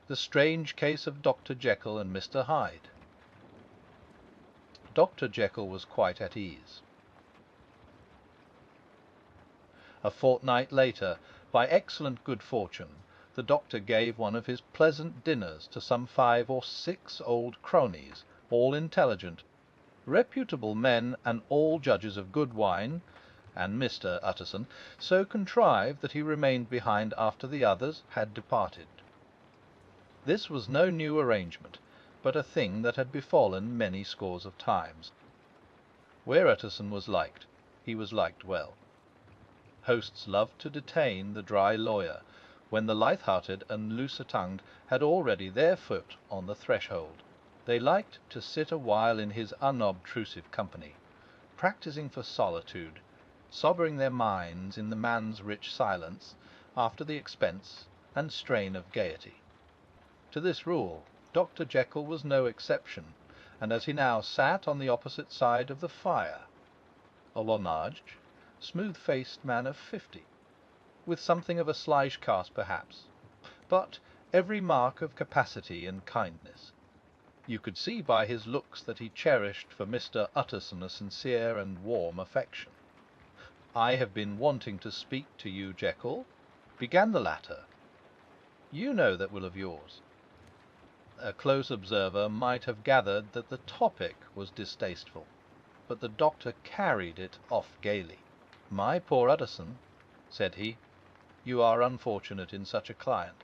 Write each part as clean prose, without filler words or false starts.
The Strange Case of Dr. Jekyll and Mr. Hyde. Dr. Jekyll was quite at ease. A fortnight later, by excellent good fortune, the doctor gave one of his pleasant dinners to some 5 or 6 old cronies, all intelligent, reputable men, and all judges of good wine, and Mr. Utterson so contrived that he remained behind after the others had departed. This was no new arrangement, but a thing that had befallen many scores of times. Where Utterson was liked, he was liked well. Hosts loved to detain the dry lawyer, when the light-hearted and looser-tongued had already their foot on the threshold. They liked to sit a while in his unobtrusive company, practising for solitude, sobering their minds in the man's rich silence, after the expense and strain of gaiety. To this rule Dr. Jekyll was no exception, and as he now sat on the opposite side of the fire, a large, smooth-faced man of 50, with something of a slysh cast perhaps, but every mark of capacity and kindness. You could see by his looks that he cherished for Mr. Utterson a sincere and warm affection. "I have been wanting to speak to you, Jekyll," began the latter. "You know that will of yours." A close observer might have gathered that the topic was distasteful, but the doctor carried it off gaily. "My poor Utterson," said he, "you are unfortunate in such a client.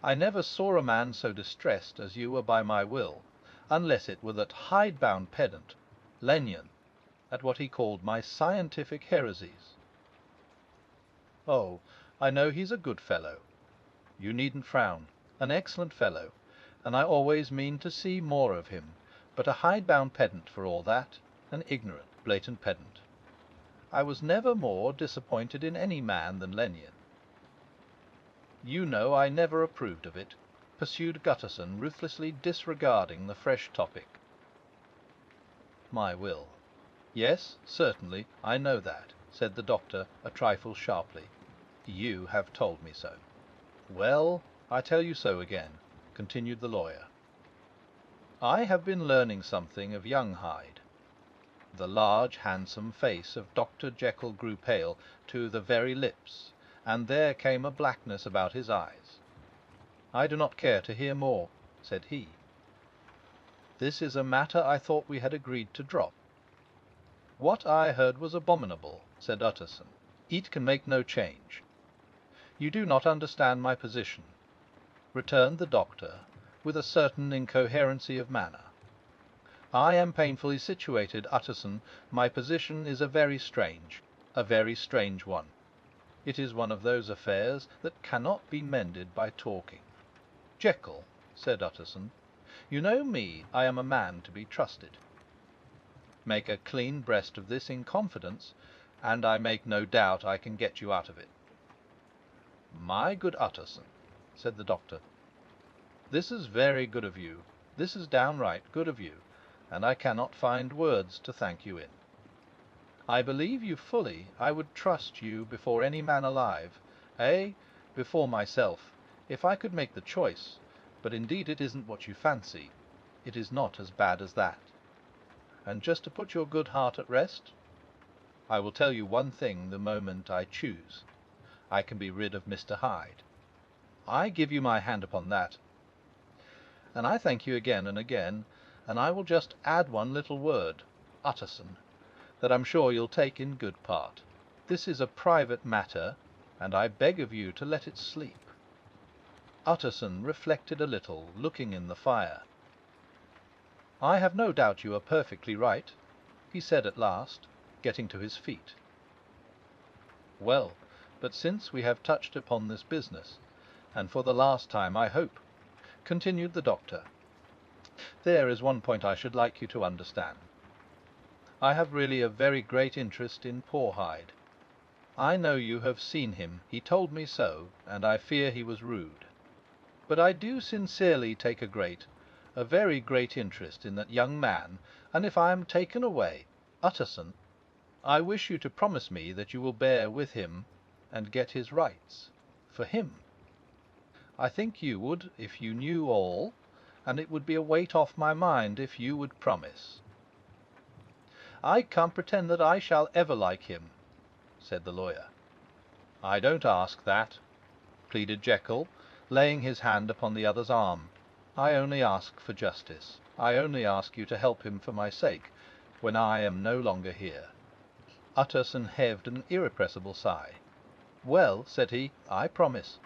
I never saw a man so distressed as you were by my will, unless it were that hide-bound pedant, Lennion, at what he called my scientific heresies. Oh, I know he's a good fellow. You needn't frown. An excellent fellow, and I always mean to see more of him, but a hide-bound pedant for all that, an ignorant, blatant pedant. I was never more disappointed in any man than Lennion. You know I never approved of it," pursued Utterson, ruthlessly disregarding the fresh topic. "My will. Yes, certainly, I know that," said the doctor, a trifle sharply. "You have told me so." "Well, I tell you so again," continued the lawyer. "I have been learning something of young Hyde." The large, handsome face of Dr. Jekyll grew pale to the very lips, and there came a blackness about his eyes. "I do not care to hear more," said he. "This is a matter I thought we had agreed to drop." "What I heard was abominable," said Utterson. "It can make no change." "You do not understand my position," returned the doctor, with a certain incoherency of manner. "I am painfully situated, Utterson. My position is a very strange one. It is one of those affairs that cannot be mended by talking." "Jekyll," said Utterson, "you know me, I am a man to be trusted. Make a clean breast of this in confidence, and I make no doubt I can get you out of it." "My good Utterson," said the doctor, "this is very good of you. This is downright good of you, and I cannot find words to thank you in. I believe you fully. I would trust you before any man alive, ay, before myself, if I could make the choice. But indeed it isn't what you fancy. It is not as bad as that. And just to put your good heart at rest, I will tell you one thing the moment I choose. I can be rid of Mr. Hyde. I give you my hand upon that. And I thank you again and again, and I will just add one little word, Utterson, that I'm sure you'll take in good part. This is a private matter, and I beg of you to let it sleep." Utterson reflected a little, looking in the fire. "I have no doubt you are perfectly right," he said at last, getting to his feet. "Well, but since we have touched upon this business, and for the last time, I hope," continued the doctor, "there is one point I should like you to understand. I have really a very great interest in poor Hyde. I know you have seen him. He told me so, and I fear he was rude. But I do sincerely take a very great interest in that young man, and if I am taken away, Utterson, I wish you to promise me that you will bear with him and get his rights for him. I think you would if you knew all, and it would be a weight off my mind if you would promise." "I can't pretend that I shall ever like him," said the lawyer. "I don't ask that," pleaded Jekyll, laying his hand upon the other's arm. "I only ask for justice. I only ask you to help him for my sake, when I am no longer here." Utterson heaved an irrepressible sigh. "Well," said he, "I promise.